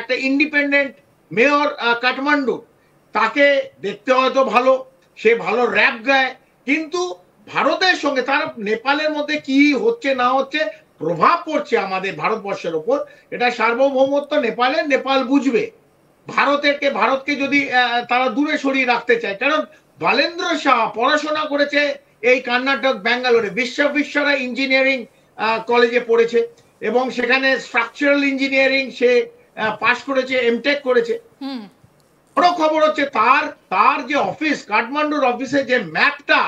একটা independent mayor Kathmandu, তাকে দেখতে হয়তো ভালো, সে ভালো র্যাপ গায়, কিন্তু ভারতের সঙ্গে তার নেপালের মধ্যে কি হচ্ছে না হচ্ছে প্রভাব পড়ছে আমাদের ভারতবর্ষের ওপর, এটা সার্বভৌমত্ব নেপালের, নেপাল বুঝবে। ভারতকে যদি তারা দূরে সরিয়ে রাখতে চায়, কারণ বালেন্দ্র শাহ পড়াশোনা করেছে এই কর্ণাটক ব্যাঙ্গালোরে, বিশ্বরা ইঞ্জিনিয়ারিং কলেজে পড়েছে এবং সেখানে স্ট্রাকচারাল ইঞ্জিনিয়ারিং সে পাশ করেছে, এমটেক করেছে। বড় খবর হচ্ছে তার যে অফিস, কাঠমান্ডুর অফিসে যে ম্যাপটা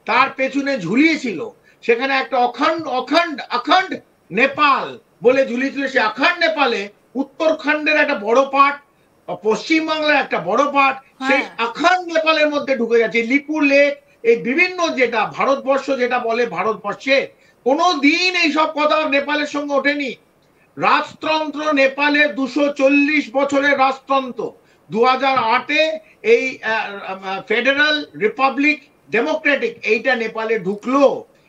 তার পেছনে ঝুলিয়েছিল, সেখানে একটা অখণ্ড নেপাল বলে ঝুলিয়েছিল। সে অখণ্ড নেপালে উত্তরাখণ্ডের একটা বড় পার্ট, পশ্চিমবাংলার একটা বড় পার্ট, সেই অখণ্ড নেপালের মধ্যে ঢুকে যাচ্ছে। লিপু লেক, এই বিভিন্ন যেটা ভারতবর্ষ যেটা বলে, ভারতবর্ষে কোনোদিন এইসব কথা নেপালের সঙ্গে ওঠেনি। রাজতন্ত্র নেপালে 240 বছরের রাজতন্ত্র, 2008-এ এই ফেডারেল রিপাবলিক ডেমোক্রেটিক এইটা নেপালে ঢুকলো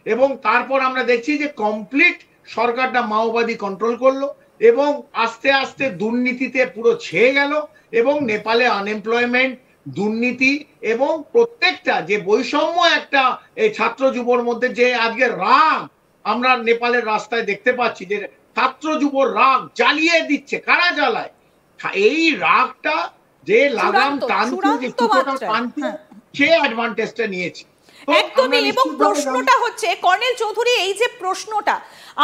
এবং তারপর আমরা দেখছি যে কমপ্লিট সরকারটা মাওবাদী কন্ট্রোল করলো এবং আস্তে আস্তে দুর্নীতিতে পুরো ছেয়ে গেল এবং নেপালে আনএমপ্লয়মেন্ট, দুর্নীতি এবং প্রত্যেকটা যে বৈষম্য একটা এই ছাত্র যুবর মধ্যে যে আজকে রাগ আমরা নেপালের রাস্তায় দেখতে পাচ্ছি, যে ছাত্র যুবর রাগ জ্বালিয়ে দিচ্ছে, কারা জ্বালায়? এই রাগটা যে লাগাম টানছে, যে সুতোটা টানছে, সে অ্যাডভান্টেজটা নিয়েছে একদমই। এবং প্রশ্নটা হচ্ছে কর্নেল চৌধুরী, এই যে প্রশ্নটা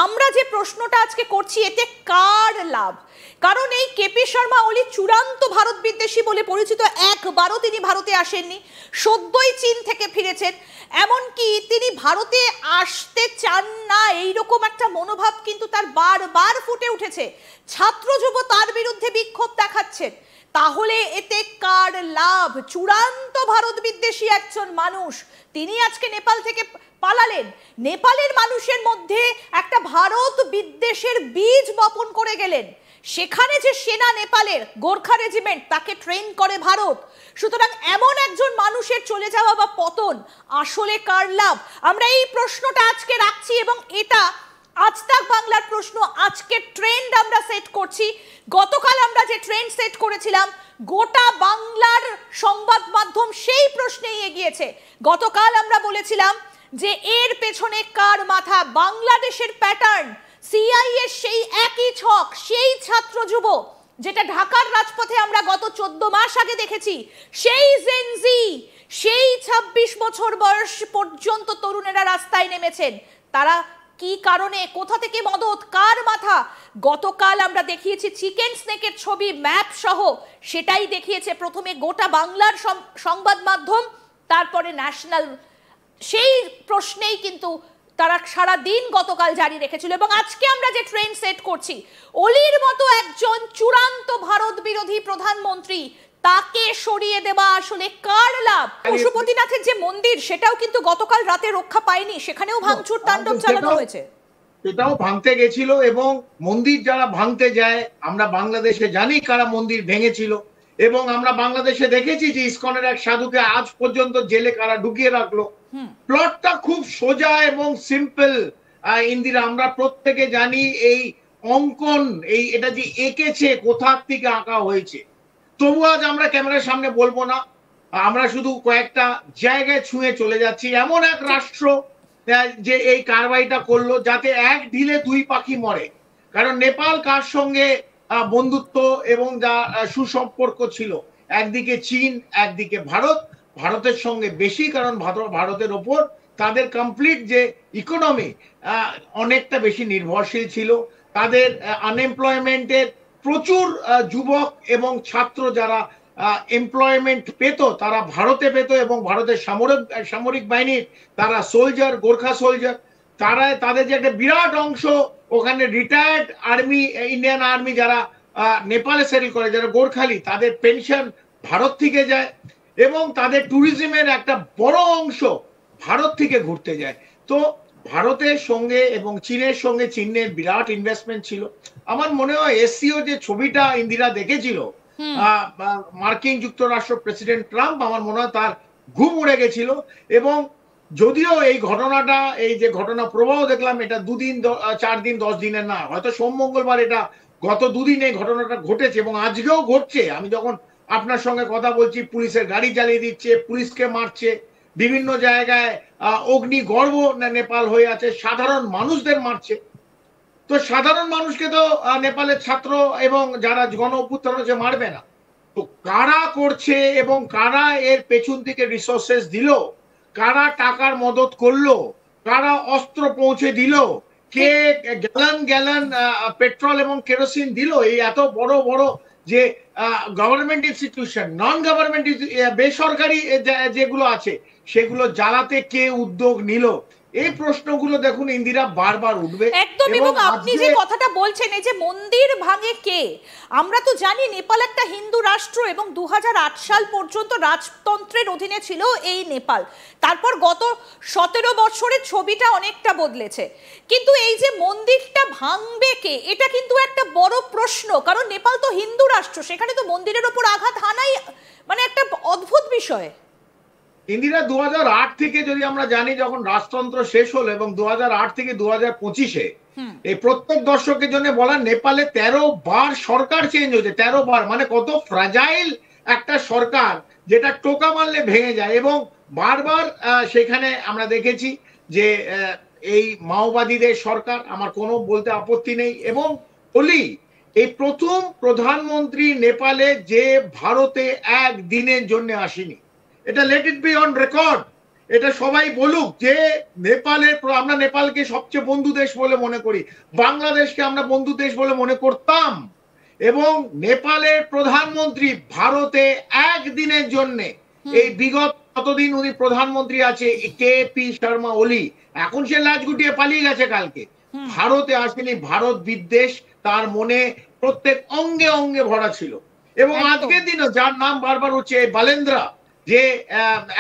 আমরা যে প্রশ্নটা আজকে করছি, এতে কার লাভ? কারণ এই কেপি শর্মা ওলি চূড়ান্ত ভারত বিদ্বেষী বলে পরিচিত, একবারও তিনি ভারতে আসেননি, সদ্যই চীন থেকে ফিরেছেন, এমনকি তিনি ভারতে আসতে চান না এইরকম একটা মনোভাব কিন্তু তার বারবার ফুটে উঠেছে। ছাত্র যুব তার বিরুদ্ধে বিক্ষোভ দেখাচ্ছেন। তাহলে এতে কার লাভ? চূড়ান্ত ভারত বিদ্বেষী একজন মানুষ, তিনি আজকে নেপাল থেকে পালালেন, নেপালের মানুষের মধ্যে একটা ভারত বিদ্বেষের বীজ বপন করে গেলেন। সেখানে যে সেনা নেপালের গোর্খা রেজিমেন্ট, তাকে ট্রেন করে ভারত। সুতরাং এমন একজন মানুষের চলে যাওয়া বা পতন আসলে কার লাভ? আমরা এই প্রশ্নটা আজকে রাখছি এবং এটা আজ তাক বাংলার প্রশ্ন। আজকে ট্রেন্ড আমরা সেট করছি। গতকাল আমরা যে ট্রেন্ড সেট করেছিলাম, গোটা বাংলার সংবাদ মাধ্যম সেই প্রশ্নেই এগিয়েছে। গতকাল আমরা বলেছিলাম যে এর পেছনে কার মাথা? বাংলাদেশের প্যাটার্ন, সিআইএ সেই একই ছক, সেই ছাত্র যুব যেটা ঢাকার রাজপথে আমরা গত 14 মাস আগে দেখেছি, সেই জেনজি, সেই 26 বছর বয়স পর্যন্ত তরুণেরা রাস্তায় নেমেছেন। তারা কি কারণে, কোথা থেকে মদত, কার মাথা? গতকাল আমরা দেখিয়েছি চিকেন স্নেকের ছবি, ম্যাপ সহ, সেটাই দেখিয়েছে প্রথমে গোটা বাংলার সংবাদ মাধ্যম, তারপরে ন্যাশনাল। সেই প্রশ্নেই কিন্তু তারা সারা দিন গতকাল জারি রেখেছিল। এবং আজকে আমরা যে ট্রেন্ড সেট করছি, অলির মতো একজন চূড়ান্ত ভারত বিরোধী প্রধানমন্ত্রী, তাকে সরিয়ে দেওয়া আসলে কার লাভ? পশুপতিনাথের যে মন্দির, সেটাও কিন্তু গতকাল রাতে রক্ষা পায়নি, সেখানেও ভাঙচুর তাণ্ডব চালানো হয়েছে। সেটাও ভাঙতে গেছিল এবং মন্দির যারা ভাঙতে যায়, আমরা বাংলাদেশে জানি কারা মন্দির ভেঙেছিল এবং আমরা বাংলাদেশে দেখেছি যে ইসকনের এক সাধুকে আজ পর্যন্ত জেলে কারা ঢুকিয়ে রাখলো। প্লটটা খুব সোজা এবং সিম্পল ইন্দিরা, আমরা প্রত্যেকে জানি এই অঙ্কন, এটা যে এঁকেছে কোথা থেকে আঁকা হয়েছে। তবু আজ আমরা ক্যামেরার সামনে বলবো না, আমরা শুধু কয়েকটা জায়গায় ছুঁয়ে চলে যাচ্ছি। এমন এক রাষ্ট্র যে এই কারবাইটা করলো, যাতে এক ঢিলে দুই পাখি মরে। কারণ নেপাল কার সঙ্গে বন্ধুত্ব এবং যা সুসম্পর্ক ছিল, একদিকে চীন, একদিকে ভারত। ভারতের সঙ্গে বেশি, কারণ ভারতের ওপর তাদের কমপ্লিট যে ইকোনমি অনেকটা বেশি নির্ভরশীল ছিল। তাদের আনএমপ্লয়মেন্টের প্রচুর যুবক এবং ছাত্র যারা এমপ্লয়মেন্ট পেত, তারা ভারতে পেত এবং ভারতের সামরিক বাহিনীর তারা সোলজার, গোর্খা সোলজার, তাদের যে একটা বিরাট অংশ ওখানে রিটায়ার্ড আর্মি, ইন্ডিয়ান আর্মি যারা নেপালে সেটেল করে, যারা গোর্খালি, তাদের পেনশন ভারত থেকে যায় এবং তাদের ট্যুরিজমের একটা বড় অংশ ভারত থেকে ঘুরতে যায়। তো ভারতের সঙ্গে এবং চীনের সঙ্গে চীনের বিরাট ইনভেস্টমেন্ট ছিল। আমার মনে হয় এসসিও যে ছবিটা ইন্দিরা দেখেছিল মার্কিন যুক্তরাষ্ট্র প্রেসিডেন্ট ট্রাম্প, আমার মনে হয় তার ঘুম উড়ে গেছিল। এবং যদিও এই ঘটনাটা, এই যে ঘটনা প্রবাহ দেখলাম, এটা 2 দিন 4 দিন 10 দিনের না, হয়তো সোম মঙ্গলবার এটা গত দুদিন এই ঘটনাটা ঘটেছে এবং আজকেও ঘটছে। আমি যখন আপনার সঙ্গে কথা বলছি, পুলিশের গাড়ি জ্বালিয়ে দিচ্ছে, পুলিশকে মারছে, বিভিন্ন জায়গায় অগ্নিগর্ভ নেপাল হয়ে আছে, সাধারণ মানুষদের মারছে। তো সাধারণ মানুষকে তো নেপালের ছাত্র এবং যারা গণ অভ্যুত্থান হচ্ছে মারবে না। তো কারা করছে এবং কারা এর পেছন থেকে রিসোর্সেস দিল, কারা টাকার মদত করলো, কারা অস্ত্র পৌঁছে দিল, কে গ্যালান গ্যালান পেট্রোল এবং কেরোসিন দিল, এই এত বড় বড় যে গভর্নমেন্ট ইনস্টিটিউশন, নন গভর্নমেন্ট বেসরকারি যেগুলো আছে সেগুলো জ্বালাতে কে উদ্যোগ নিল, এই প্রশ্নগুলো দেখুন ইন্দিরা বারবার উঠবে। একদম। এবং আপনি যে কথাটা বলছেন এই যে মন্দির ভাঙে কে, আমরা তো জানি নেপাল একটা হিন্দু রাষ্ট্র এবং 2008 সাল পর্যন্ত রাজতন্ত্রের অধীনে ছিল এই নেপাল। তারপর গত 17 বছরের ছবিটা অনেকটা বদলেছে। কিন্তু এই যে মন্দিরটা ভাঙবে কে, এটা কিন্তু একটা বড় প্রশ্ন, কারণ নেপাল তো হিন্দু রাষ্ট্র, সেখানে তো মন্দিরের ওপর আঘাত হানাই মানে একটা অদ্ভুত বিষয়। ইন্দিরা 2008 থেকে যদি আমরা জানি, যখন রাজতন্ত্র শেষ হলো এবং 2008 থেকে 2025-এ এই প্রত্যেক দর্শকের জন্য বলা, নেপালে 13 বার সরকার চেঞ্জ হয়েছে। 13 বার, মানে কত ফ্রাজাইল একটা সরকার যেটা টোকা মারলে ভেঙে যায়। এবং বারবার সেখানে আমরা দেখেছি যে এই মাওবাদীদের সরকার, আমার কোনো বলতে আপত্তি নেই। এবং বলি, এই প্রথম প্রধানমন্ত্রী নেপালে যে ভারতে একদিনের জন্য আসেনি, এটা let it be on record, এটা সবাই বলুক যে নেপালের, আমরা নেপালকে সবচেয়ে বন্ধু দেশ বলে মনে করি, বাংলাদেশকে আমরা বন্ধু দেশ বলে মনে করতাম, এবং নেপালের প্রধানমন্ত্রী ভারতে একদিনের জন্য, এই বিগত কতদিন উনি প্রধানমন্ত্রী আছে, কে পি শর্মা ওলি, এখন সে লাজ গুটিয়ে পালিয়ে গেছে, কালকে ভারতে আসেনি। ভারত বিদ্বেষ তার মনে প্রত্যেক অঙ্গে অঙ্গে ভরা ছিল। এবং আজকের দিনে যার নাম বারবার হচ্ছে বালেন্দ্রা, যে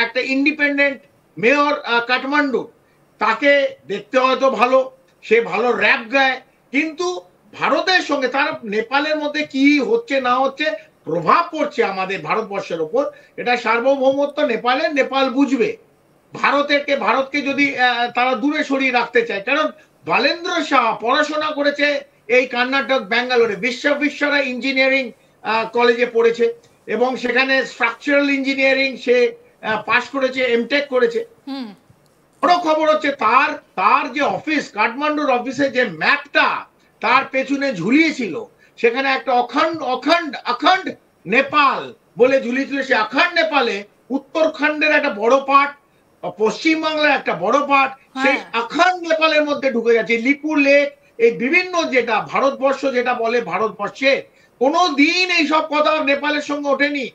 একটা ইন্ডিপেন্ডেন্ট মেয়র কাঠমান্ডু, তাকে দেখতে হয়তো ভালো, সে ভালো র‍্যাপ গায়, কিন্তু ভারতের সঙ্গে তার নেপালের মধ্যে কি হচ্ছে না হচ্ছে প্রভাব পড়ছে আমাদের ভারতবর্ষের উপর, এটা সার্বভৌমত্ব নেপালের, নেপাল বুঝবে। ভারতকে যদি তারা দূরে সরিয়ে রাখতে চায়, কারণ বালেন্দ্র শাহ পড়াশোনা করেছে এই কর্ণাটক ব্যাঙ্গালোরে, বিশ্বরা ইঞ্জিনিয়ারিং কলেজে পড়েছে এবং সেখানে স্ট্রাকচারাল ইঞ্জিনিয়ারিং সে পাশ করেছে, এমটেক করেছে। বড় খবর হচ্ছে তার যে অফিস, কাঠমান্ডুর অফিসে যে ম্যাপটা তার পেছনে ঝুলিয়েছিল, সেখানে একটা অখণ্ড নেপাল বলে ঝুলিয়েছিল। সে অখণ্ড নেপালে উত্তরাখণ্ডের একটা বড় পার্ট, পশ্চিমবাংলার একটা বড় পার্ট, সেই অখণ্ড নেপালের মধ্যে ঢুকে গেছে। লিপুর লেক, এই বিভিন্ন যেটা ভারতবর্ষ যেটা বলে ভারতবর্ষে, কোনোদিন এইসব কথা নেপালের সঙ্গে ওঠেনি।